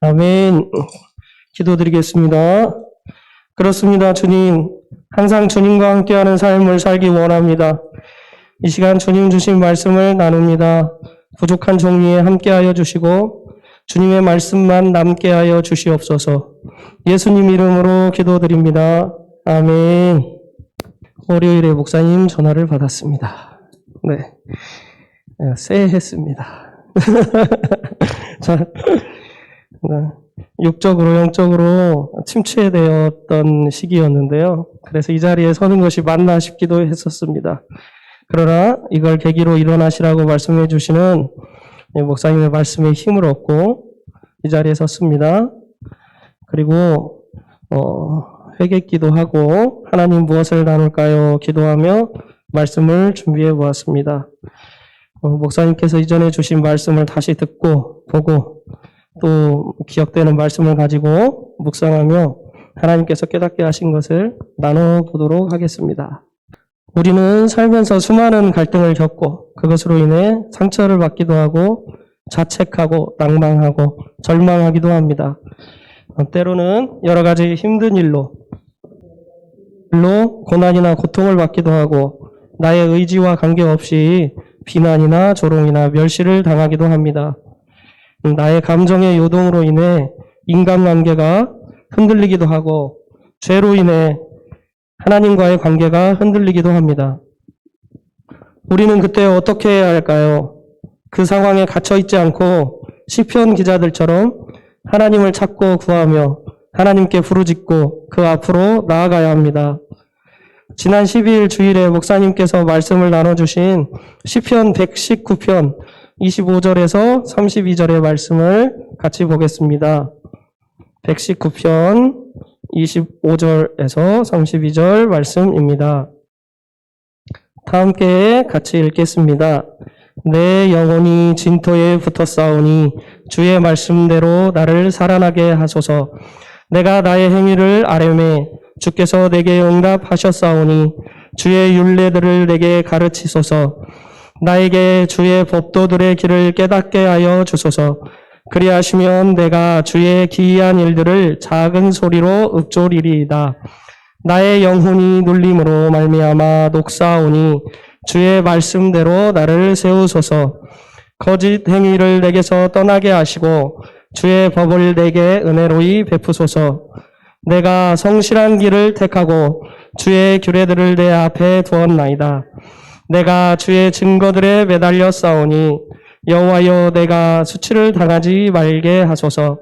아멘. 기도드리겠습니다. 그렇습니다. 주님, 항상 주님과 함께하는 삶을 살기 원합니다. 이 시간 주님 주신 말씀을 나눕니다. 부족한 종류에 함께하여 주시고 주님의 말씀만 남게 하여 주시옵소서. 예수님 이름으로 기도드립니다. 아멘. 월요일에 목사님 전화를 받았습니다. 네, 새했습니다. 자, 육적으로 영적으로 침체되었던 시기였는데요. 그래서 이 자리에 서는 것이 맞나 싶기도 했었습니다. 그러나 이걸 계기로 일어나시라고 말씀해 주시는 목사님의 말씀에 힘을 얻고 이 자리에 섰습니다. 그리고 회개기도 하고 하나님 무엇을 나눌까요? 기도하며 말씀을 준비해 보았습니다. 목사님께서 이전에 주신 말씀을 다시 듣고 보고 또 기억되는 말씀을 가지고 묵상하며 하나님께서 깨닫게 하신 것을 나눠보도록 하겠습니다. 우리는 살면서 수많은 갈등을 겪고 그것으로 인해 상처를 받기도 하고 자책하고 낭망하고 절망하기도 합니다. 때로는 여러 가지 힘든 일로 고난이나 고통을 받기도 하고 나의 의지와 관계없이 비난이나 조롱이나 멸시를 당하기도 합니다. 나의 감정의 요동으로 인해 인간관계가 흔들리기도 하고 죄로 인해 하나님과의 관계가 흔들리기도 합니다. 우리는 그때 어떻게 해야 할까요? 그 상황에 갇혀 있지 않고 시편 기자들처럼 하나님을 찾고 구하며 하나님께 부르짖고 그 앞으로 나아가야 합니다. 지난 12일 주일에 목사님께서 말씀을 나눠주신 시편 119편 25절에서 32절의 말씀을 같이 보겠습니다. 119편 25절에서 32절 말씀입니다. 다 함께 같이 읽겠습니다. 내 영혼이 진토에 붙었사오니 주의 말씀대로 나를 살아나게 하소서. 내가 나의 행위를 아뢰매 주께서 내게 응답하셨사오니 주의 율례들을 내게 가르치소서. 나에게 주의 법도들의 길을 깨닫게 하여 주소서. 그리하시면 내가 주의 기이한 일들을 작은 소리로 읊조리리이다. 나의 영혼이 눌림으로 말미암아 녹사오니 주의 말씀대로 나를 세우소서. 거짓 행위를 내게서 떠나게 하시고 주의 법을 내게 은혜로이 베푸소서. 내가 성실한 길을 택하고 주의 규례들을 내 앞에 두었나이다. 내가 주의 증거들에 매달려 싸우니 여호와여 내가 수치를 당하지 말게 하소서.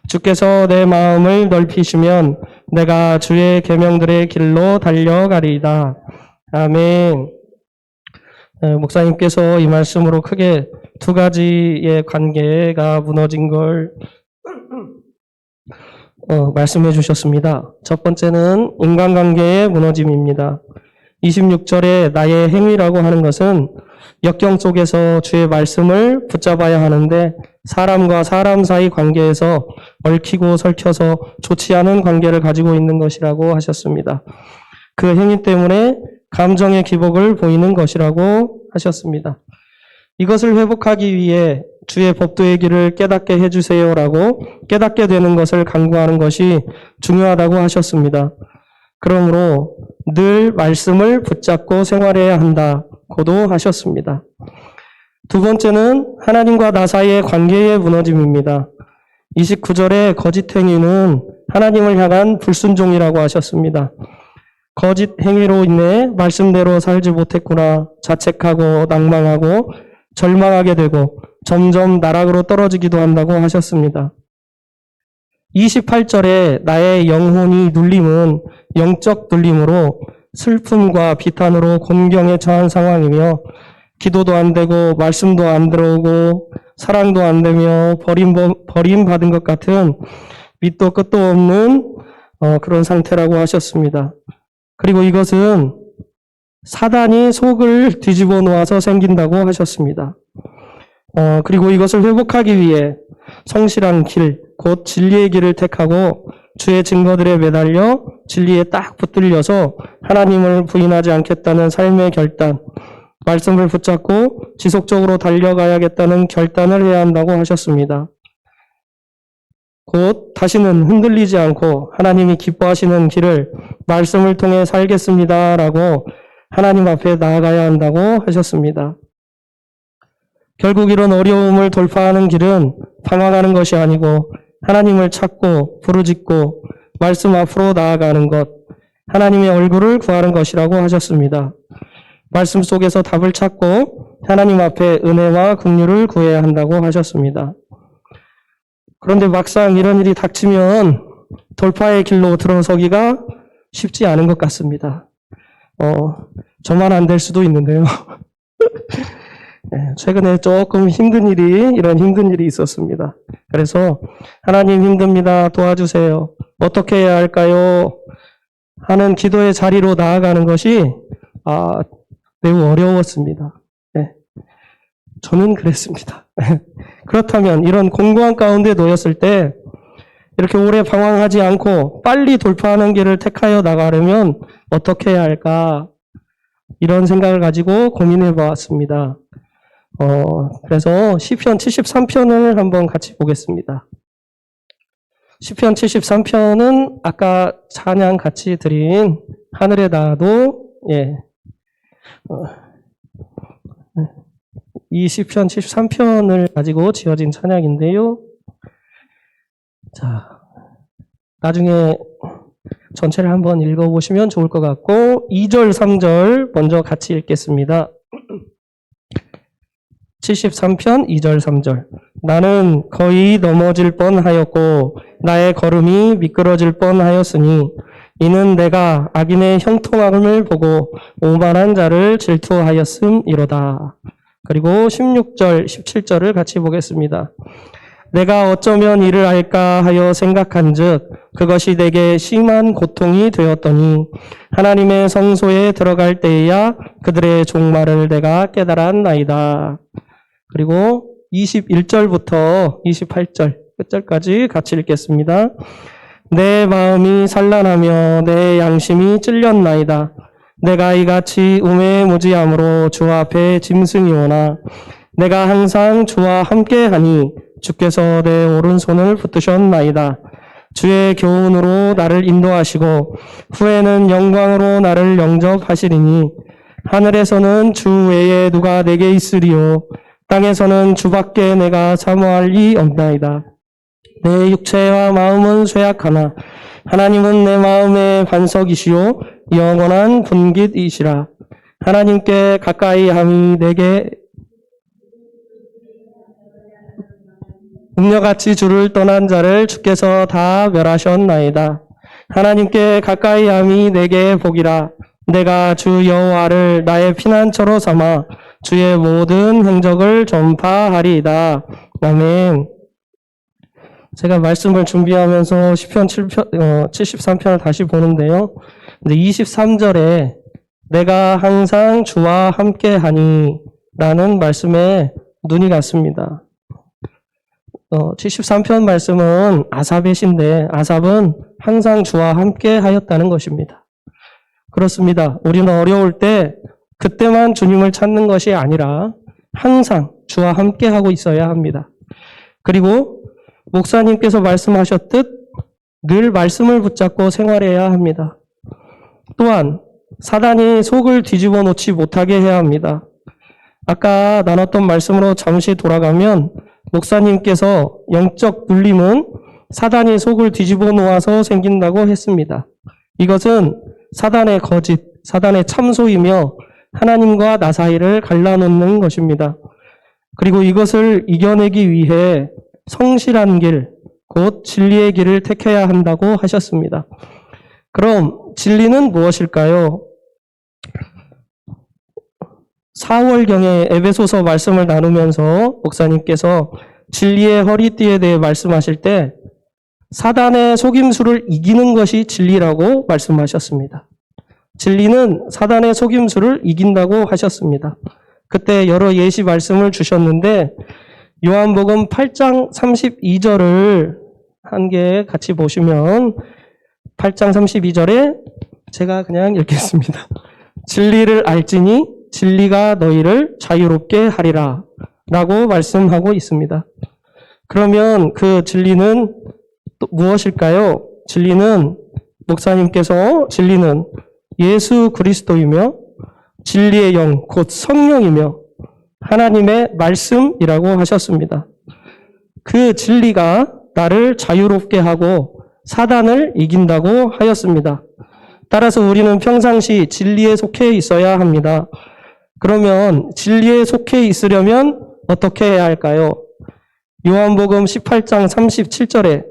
주께서 내 마음을 넓히시면 내가 주의 계명들의 길로 달려가리이다. 아멘. 목사님께서 이 말씀으로 크게 두 가지의 관계가 무너진 걸 말씀해 주셨습니다. 첫 번째는 인간관계의 무너짐입니다. 26절에 나의 행위라고 하는 것은 역경 속에서 주의 말씀을 붙잡아야 하는데 사람과 사람 사이 관계에서 얽히고 설켜서 좋지 않은 관계를 가지고 있는 것이라고 하셨습니다. 그 행위 때문에 감정의 기복을 보이는 것이라고 하셨습니다. 이것을 회복하기 위해 주의 법도의 길을 깨닫게 해주세요라고 깨닫게 되는 것을 강구하는 것이 중요하다고 하셨습니다. 그러므로 늘 말씀을 붙잡고 생활해야 한다고도 하셨습니다. 두 번째는 하나님과 나 사이의 관계의 무너짐입니다. 29절에 거짓 행위는 하나님을 향한 불순종이라고 하셨습니다. 거짓 행위로 인해 말씀대로 살지 못했구나 자책하고 낭망하고 절망하게 되고 점점 나락으로 떨어지기도 한다고 하셨습니다. 28절에 나의 영혼이 눌림은 영적 눌림으로 슬픔과 비탄으로 곤경에 처한 상황이며 기도도 안 되고 말씀도 안 들어오고 사랑도 안 되며 버림받은 것 같은 밑도 끝도 없는 그런 상태라고 하셨습니다. 그리고 이것은 사단이 속을 뒤집어 놓아서 생긴다고 하셨습니다. 그리고 이것을 회복하기 위해 성실한 길, 곧 진리의 길을 택하고 주의 증거들에 매달려 진리에 딱 붙들려서 하나님을 부인하지 않겠다는 삶의 결단, 말씀을 붙잡고 지속적으로 달려가야겠다는 결단을 해야 한다고 하셨습니다. 곧 다시는 흔들리지 않고 하나님이 기뻐하시는 길을 말씀을 통해 살겠습니다라고 하나님 앞에 나아가야 한다고 하셨습니다. 결국 이런 어려움을 돌파하는 길은 방황하는 것이 아니고 하나님을 찾고 부르짖고 말씀 앞으로 나아가는 것, 하나님의 얼굴을 구하는 것이라고 하셨습니다. 말씀 속에서 답을 찾고 하나님 앞에 은혜와 긍휼을 구해야 한다고 하셨습니다. 그런데 막상 이런 일이 닥치면 돌파의 길로 들어서기가 쉽지 않은 것 같습니다. 저만 안 될 수도 있는데요. 최근에 조금 이런 힘든 일이 있었습니다. 그래서 하나님 힘듭니다. 도와주세요. 어떻게 해야 할까요? 하는 기도의 자리로 나아가는 것이 매우 어려웠습니다. 저는 그랬습니다. 그렇다면 이런 공고한 가운데 놓였을 때 이렇게 오래 방황하지 않고 빨리 돌파하는 길을 택하여 나가려면 어떻게 해야 할까? 이런 생각을 가지고 고민해 보았습니다. 그래서 시편 73편을 한번 같이 보겠습니다. 시편 73편은 아까 찬양 같이 드린 하늘에 닿아도 이 시편 73편을 가지고 지어진 찬양인데요. 자, 나중에 전체를 한번 읽어보시면 좋을 것 같고 2절, 3절 먼저 같이 읽겠습니다. 73편 2절, 3절. 나는 거의 넘어질 뻔하였고 나의 걸음이 미끄러질 뻔하였으니 이는 내가 악인의 형통함을 보고 오만한 자를 질투하였음이로다. 그리고 16절, 17절을 같이 보겠습니다. 내가 어쩌면 이를 알까 하여 생각한즉 그것이 내게 심한 고통이 되었더니 하나님의 성소에 들어갈 때에야 그들의 종말을 내가 깨달았나이다. 그리고 21절부터 28절 끝절까지 같이 읽겠습니다. 내 마음이 산란하며 내 양심이 찔렸나이다. 내가 이같이 우매무지함으로 주 앞에 짐승이 오나 내가 항상 주와 함께하니 주께서 내 오른손을 붙드셨나이다. 주의 교훈으로 나를 인도하시고 후에는 영광으로 나를 영접하시리니 하늘에서는 주 외에 누가 내게 있으리요 땅에서는 주밖에 내가 사모할 리 없나이다. 내 육체와 마음은 쇠약하나 하나님은 내 마음의 반석이시요 영원한 분깃이시라. 하나님께 가까이 함이 내게 음녀같이 주를 떠난 자를 주께서 다 멸하셨나이다. 하나님께 가까이 함이 내게 복이라. 내가 주 여호와를 나의 피난처로 삼아 주의 모든 행적을 전파하리이다. 아멘. 제가 말씀을 준비하면서 시편 73편을 다시 보는데요. 근데 23절에 내가 항상 주와 함께하니 라는 말씀에 눈이 갔습니다. 73편 말씀은 아삽의 시인데 아삽은 항상 주와 함께 하였다는 것입니다. 그렇습니다. 우리는 어려울 때 그때만 주님을 찾는 것이 아니라 항상 주와 함께 하고 있어야 합니다. 그리고 목사님께서 말씀하셨듯 늘 말씀을 붙잡고 생활해야 합니다. 또한 사단이 속을 뒤집어 놓지 못하게 해야 합니다. 아까 나눴던 말씀으로 잠시 돌아가면 목사님께서 영적 눌림은 사단이 속을 뒤집어 놓아서 생긴다고 했습니다. 이것은 사단의 거짓, 사단의 참소이며 하나님과 나 사이를 갈라놓는 것입니다. 그리고 이것을 이겨내기 위해 성실한 길, 곧 진리의 길을 택해야 한다고 하셨습니다. 그럼 진리는 무엇일까요? 4월경에 에베소서 말씀을 나누면서 목사님께서 진리의 허리띠에 대해 말씀하실 때 사단의 속임수를 이기는 것이 진리라고 말씀하셨습니다. 진리는 사단의 속임수를 이긴다고 하셨습니다. 그때 여러 예시 말씀을 주셨는데 요한복음 8장 32절을 한 개 같이 보시면 8장 32절에 제가 그냥 읽겠습니다. 진리를 알지니 진리가 너희를 자유롭게 하리라 라고 말씀하고 있습니다. 그러면 그 진리는 또 무엇일까요? 진리는 예수 그리스도이며 진리의 영, 곧 성령이며 하나님의 말씀이라고 하셨습니다. 그 진리가 나를 자유롭게 하고 사단을 이긴다고 하였습니다. 따라서 우리는 평상시 진리에 속해 있어야 합니다. 그러면 진리에 속해 있으려면 어떻게 해야 할까요? 요한복음 18장 37절에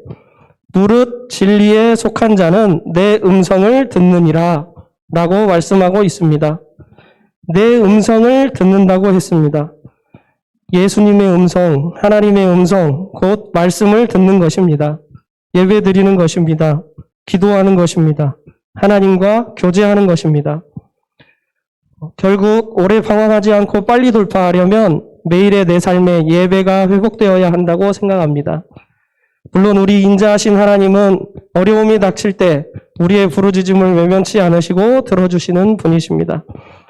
무릇 진리에 속한 자는 내 음성을 듣느니라 라고 말씀하고 있습니다. 내 음성을 듣는다고 했습니다. 예수님의 음성, 하나님의 음성, 곧 말씀을 듣는 것입니다. 예배 드리는 것입니다. 기도하는 것입니다. 하나님과 교제하는 것입니다. 결국 오래 방황하지 않고 빨리 돌파하려면 매일의 내 삶에 예배가 회복되어야 한다고 생각합니다. 물론 우리 인자하신 하나님은 어려움이 닥칠 때 우리의 부르짖음을 외면치 않으시고 들어주시는 분이십니다.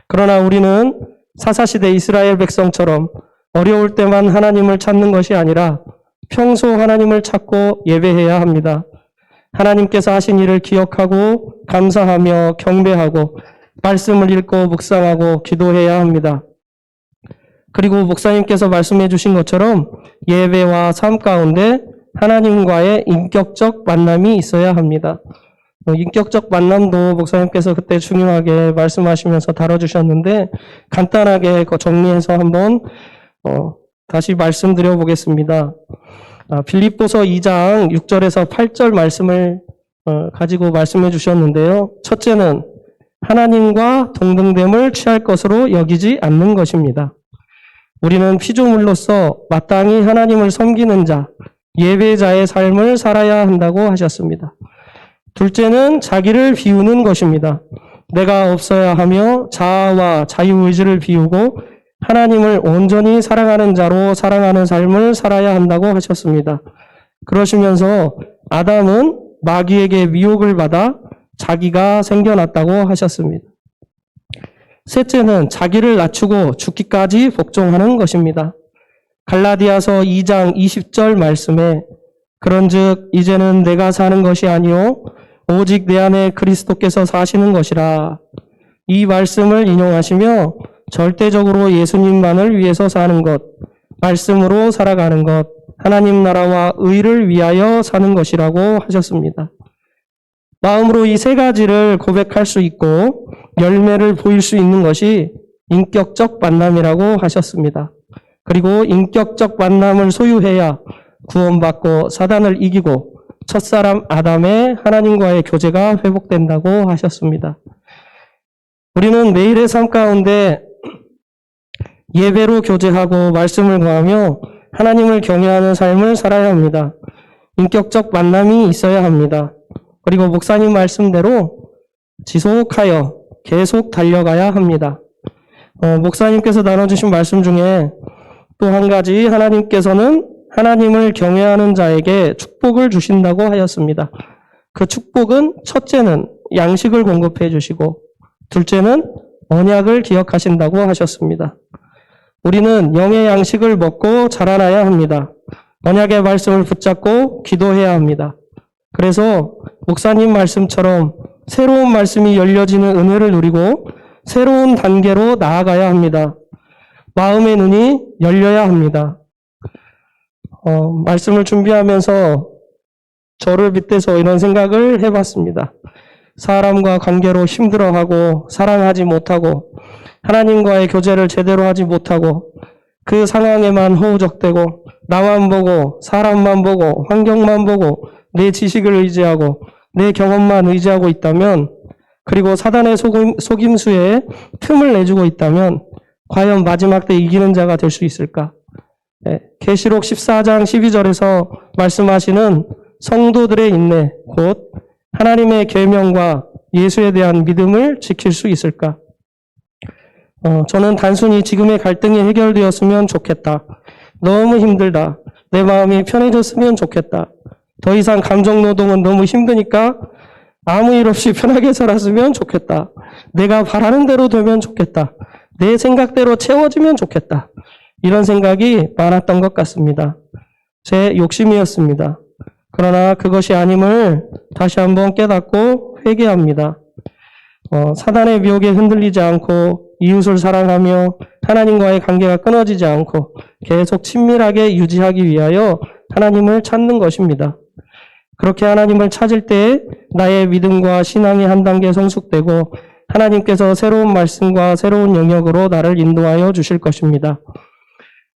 그러나 우리는 사사시대 이스라엘 백성처럼 어려울 때만 하나님을 찾는 것이 아니라 평소 하나님을 찾고 예배해야 합니다. 하나님께서 하신 일을 기억하고 감사하며 경배하고 말씀을 읽고 묵상하고 기도해야 합니다. 그리고 목사님께서 말씀해 주신 것처럼 예배와 삶 가운데 하나님과의 인격적 만남이 있어야 합니다. 인격적 만남도 목사님께서 그때 중요하게 말씀하시면서 다뤄주셨는데 간단하게 정리해서 한번 다시 말씀드려 보겠습니다. 빌립보서 2장 6절에서 8절 말씀을 가지고 말씀해 주셨는데요. 첫째는 하나님과 동등됨을 취할 것으로 여기지 않는 것입니다. 우리는 피조물로서 마땅히 하나님을 섬기는 자, 예배자의 삶을 살아야 한다고 하셨습니다. 둘째는 자기를 비우는 것입니다. 내가 없어야 하며 자아와 자유의지를 비우고 하나님을 온전히 사랑하는 자로 사랑하는 삶을 살아야 한다고 하셨습니다. 그러시면서 아담은 마귀에게 미혹을 받아 자기가 생겨났다고 하셨습니다. 셋째는 자기를 낮추고 죽기까지 복종하는 것입니다. 갈라디아서 2장 20절 말씀에 그런즉 이제는 내가 사는 것이 아니요 오직 내 안에 그리스도께서 사시는 것이라. 이 말씀을 인용하시며 절대적으로 예수님만을 위해서 사는 것, 말씀으로 살아가는 것, 하나님 나라와 의를 위하여 사는 것이라고 하셨습니다. 마음으로 이 세 가지를 고백할 수 있고 열매를 보일 수 있는 것이 인격적 만남이라고 하셨습니다. 그리고 인격적 만남을 소유해야 구원받고 사단을 이기고 첫사람 아담의 하나님과의 교제가 회복된다고 하셨습니다. 우리는 매일의 삶 가운데 예배로 교제하고 말씀을 구하며 하나님을 경외하는 삶을 살아야 합니다. 인격적 만남이 있어야 합니다. 그리고 목사님 말씀대로 지속하여 계속 달려가야 합니다. 목사님께서 나눠주신 말씀 중에 또 한 가지 하나님께서는 하나님을 경외하는 자에게 축복을 주신다고 하였습니다. 그 축복은 첫째는 양식을 공급해 주시고 둘째는 언약을 기억하신다고 하셨습니다. 우리는 영의 양식을 먹고 자라나야 합니다. 언약의 말씀을 붙잡고 기도해야 합니다. 그래서 목사님 말씀처럼 새로운 말씀이 열려지는 은혜를 누리고 새로운 단계로 나아가야 합니다. 마음의 눈이 열려야 합니다. 말씀을 준비하면서 저를 빗대서 이런 생각을 해봤습니다. 사람과 관계로 힘들어하고 사랑하지 못하고 하나님과의 교제를 제대로 하지 못하고 그 상황에만 허우적대고 나만 보고 사람만 보고 환경만 보고 내 지식을 의지하고 내 경험만 의지하고 있다면 그리고 사단의 속임수에 틈을 내주고 있다면 과연 마지막 때 이기는 자가 될 수 있을까? 계시록 14장 12절에서 말씀하시는 성도들의 인내, 곧 하나님의 계명과 예수에 대한 믿음을 지킬 수 있을까? 저는 단순히 지금의 갈등이 해결되었으면 좋겠다. 너무 힘들다. 내 마음이 편해졌으면 좋겠다. 더 이상 감정노동은 너무 힘드니까 아무 일 없이 편하게 살았으면 좋겠다. 내가 바라는 대로 되면 좋겠다. 내 생각대로 채워지면 좋겠다. 이런 생각이 많았던 것 같습니다. 제 욕심이었습니다. 그러나 그것이 아님을 다시 한번 깨닫고 회개합니다. 사단의 미혹에 흔들리지 않고 이웃을 사랑하며 하나님과의 관계가 끊어지지 않고 계속 친밀하게 유지하기 위하여 하나님을 찾는 것입니다. 그렇게 하나님을 찾을 때 나의 믿음과 신앙이 한 단계 성숙되고 하나님께서 새로운 말씀과 새로운 영역으로 나를 인도하여 주실 것입니다.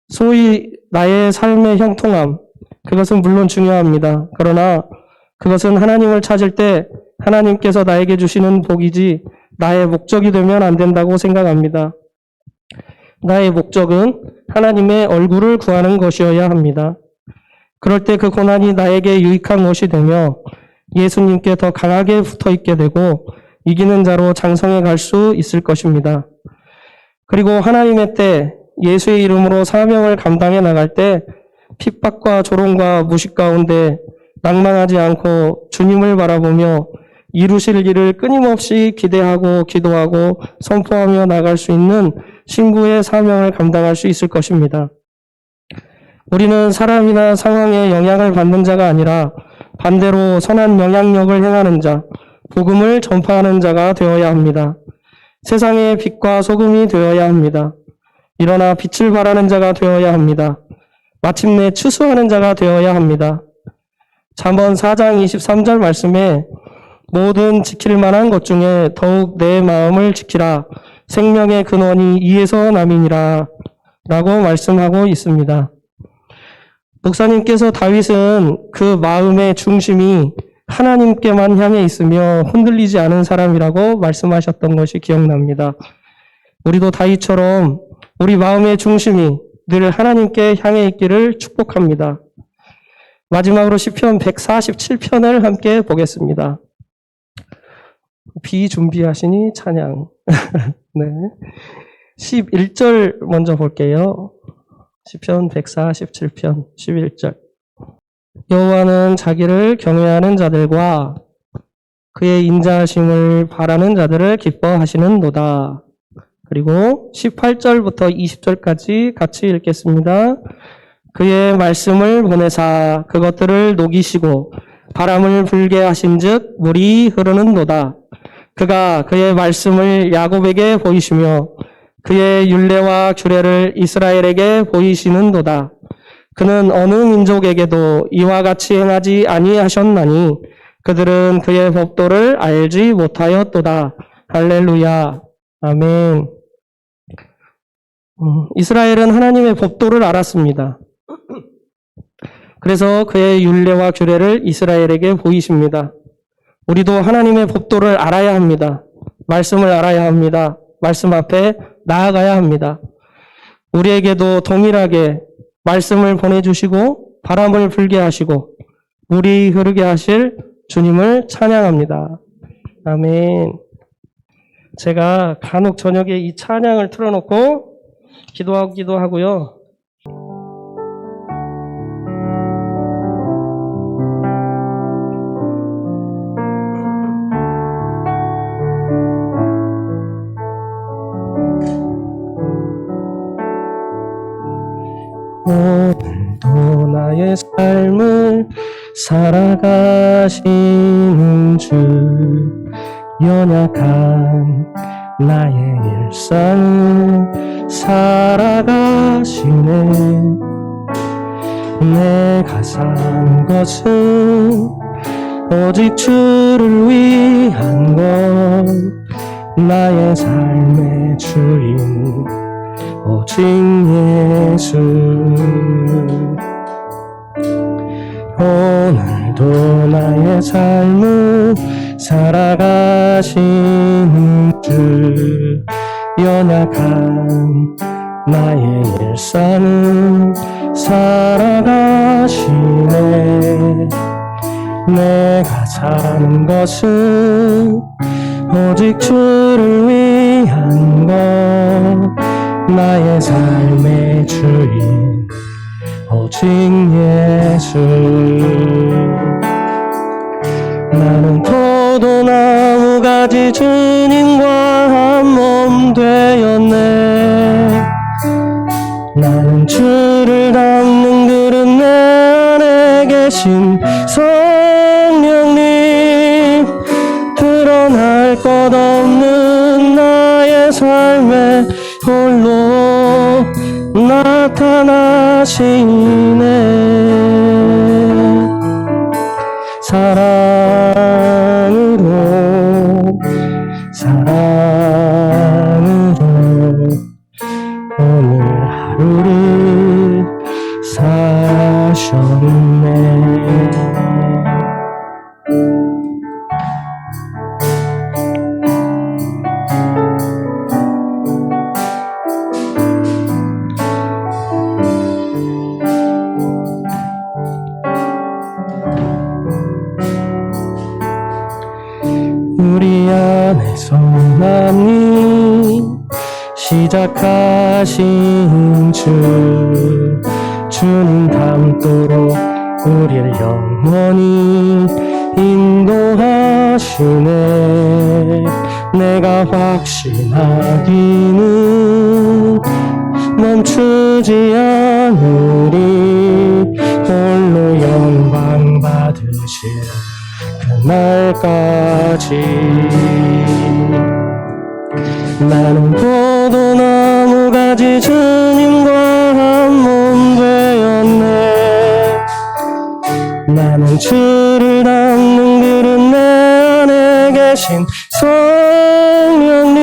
소위 나의 삶의 형통함, 그것은 물론 중요합니다. 그러나 그것은 하나님을 찾을 때 하나님께서 나에게 주시는 복이지 나의 목적이 되면 안 된다고 생각합니다. 나의 목적은 하나님의 얼굴을 구하는 것이어야 합니다. 그럴 때 그 고난이 나에게 유익한 것이 되며 예수님께 더 강하게 붙어 있게 되고 이기는 자로 장성해 갈 수 있을 것입니다. 그리고 하나님의 때 예수의 이름으로 사명을 감당해 나갈 때 핍박과 조롱과 무식 가운데 낭망하지 않고 주님을 바라보며 이루실 일을 끊임없이 기대하고 기도하고 선포하며 나갈 수 있는 신부의 사명을 감당할 수 있을 것입니다. 우리는 사람이나 상황에 영향을 받는 자가 아니라 반대로 선한 영향력을 행하는 자, 복음을 전파하는 자가 되어야 합니다. 세상의 빛과 소금이 되어야 합니다. 일어나 빛을 발하는 자가 되어야 합니다. 마침내 추수하는 자가 되어야 합니다. 잠언 4장 23절 말씀에 모든 지킬 만한 것 중에 더욱 내 마음을 지키라. 생명의 근원이 이에서 남이니라. 라고 말씀하고 있습니다. 목사님께서 다윗은 그 마음의 중심이 하나님께만 향해 있으며 흔들리지 않은 사람이라고 말씀하셨던 것이 기억납니다. 우리도 다윗처럼 우리 마음의 중심이 늘 하나님께 향해 있기를 축복합니다. 마지막으로 시편 147편을 함께 보겠습니다. 비준비하시니 찬양. 네. 11절 먼저 볼게요. 시편 147편 11절. 여호와는 자기를 경외하는 자들과 그의 인자하심을 바라는 자들을 기뻐하시는도다. 그리고 18절부터 20절까지 같이 읽겠습니다. 그의 말씀을 보내사 그것들을 녹이시고 바람을 불게 하신즉 물이 흐르는도다. 그가 그의 말씀을 야곱에게 보이시며 그의 율례와 규례를 이스라엘에게 보이시는도다. 그는 어느 민족에게도 이와 같이 행하지 아니하셨나니 그들은 그의 법도를 알지 못하였도다. 할렐루야. 아멘. 이스라엘은 하나님의 법도를 알았습니다. 그래서 그의 율례와 규례를 이스라엘에게 보이십니다. 우리도 하나님의 법도를 알아야 합니다. 말씀을 알아야 합니다. 말씀 앞에 나아가야 합니다. 우리에게도 동일하게 말씀을 보내주시고 바람을 불게 하시고 물이 흐르게 하실 주님을 찬양합니다. 아멘. 제가 간혹 저녁에 이 찬양을 틀어놓고 기도하기도 하고요. 오늘도 나의 삶을 살아가시는 주, 연약한 나의 일상을 살아가시네. 내가 산 것은 오직 주를 위한 것, 나의 삶의 주인 오직 예수. 오늘도 나의 삶을 살아가시는 주, 연약한 나의 일상을 살아가시네. 내가 사는 것은 오직 주를 위한 것, 나의 삶의 주인 오직 예수. 나는 포도나무 가지 주님과 한 몸 되었네. 나는 주를 닮는 그릇 내 안에 계신 성령님, 드러날 것 없는 나의 삶에 홀로 나타나시네. 사랑으로 오늘 하루를 사셨네. 우리 안에 선함이 시작하신 주님 닮도록 우리를 영원히 인도하시네. 내가 확신하기는 멈추지 않으리. 홀로 영광 받으실 그날까지. 나는 포도나무 가지 주님과 한 몸 되었네. 나는 주를 닮는 그릇 내 안에 계신 성령님,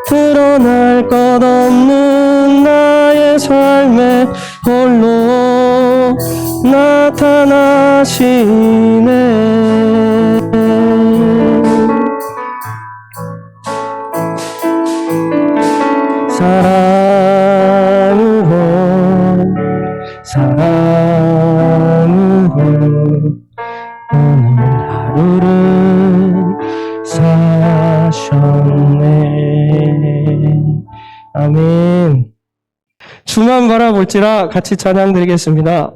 드러날 것 없는 나의 삶에 홀로 나타나시네. 사랑으로 오늘 하루를 사셨네. 아멘. 주만 바라볼지라 같이 찬양 드리겠습니다.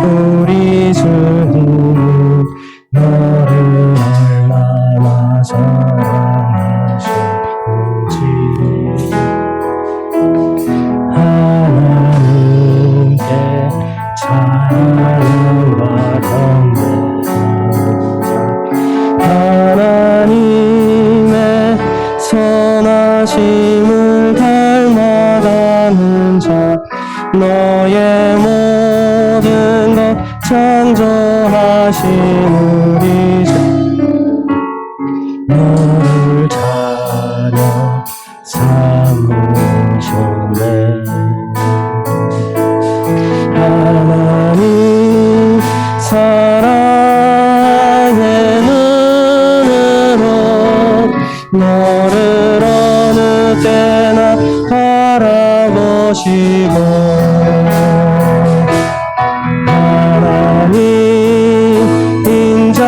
우리 주님, 너를 얼마나 사랑하시는지 하나님께 찬양과 경배하자. 하나님의 선하심을 닮아가는 자, 너의 모든 것 창조하신 우리 주, 너를 자녀 삼으셨네. 하나님 사랑의 눈으로 너를 어느 때나 바라보시고, 하나님 인자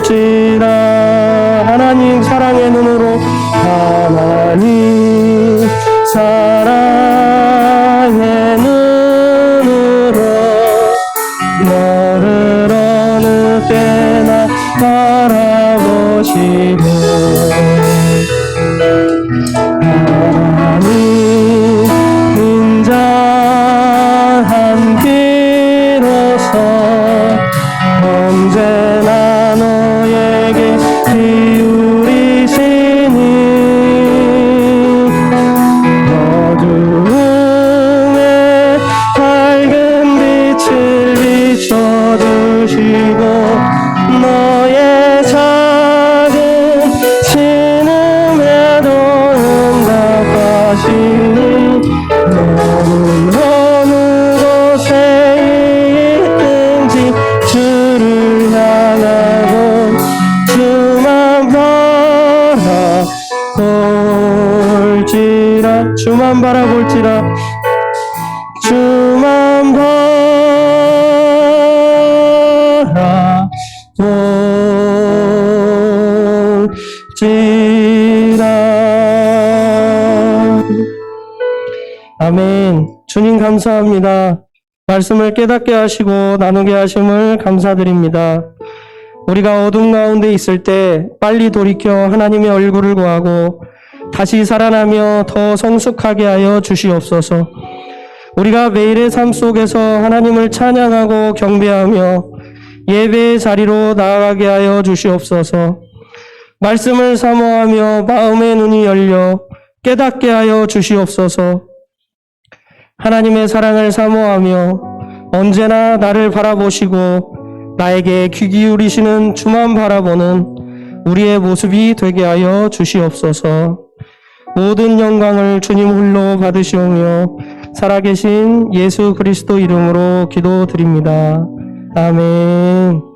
볼지라. 하나님 사랑의 눈으로, 하나님 사랑의 눈으로 너를 어느 때나 바라보시네. 하나님 인자한 비로소 언제나 너에게 기울이시니 어두움에 밝은 빛을 비춰주시고 너의 작은 신음에도 응답하시니 너는 어느 곳에 있든지 주를 향하고 주만 바라볼지라. 주만 바라볼지라. 주만 바라볼지라. 아멘. 주님 감사합니다. 말씀을 깨닫게 하시고 나누게 하심을 감사드립니다. 우리가 어둠 가운데 있을 때 빨리 돌이켜 하나님의 얼굴을 구하고 다시 살아나며 더 성숙하게 하여 주시옵소서. 우리가 매일의 삶 속에서 하나님을 찬양하고 경배하며 예배의 자리로 나아가게 하여 주시옵소서. 말씀을 사모하며 마음의 눈이 열려 깨닫게 하여 주시옵소서. 하나님의 사랑을 사모하며 언제나 나를 바라보시고 나에게 귀 기울이시는 주만 바라보는 우리의 모습이 되게 하여 주시옵소서. 모든 영광을 주님 홀로 받으시오며 살아계신 예수 그리스도 이름으로 기도드립니다. 아멘.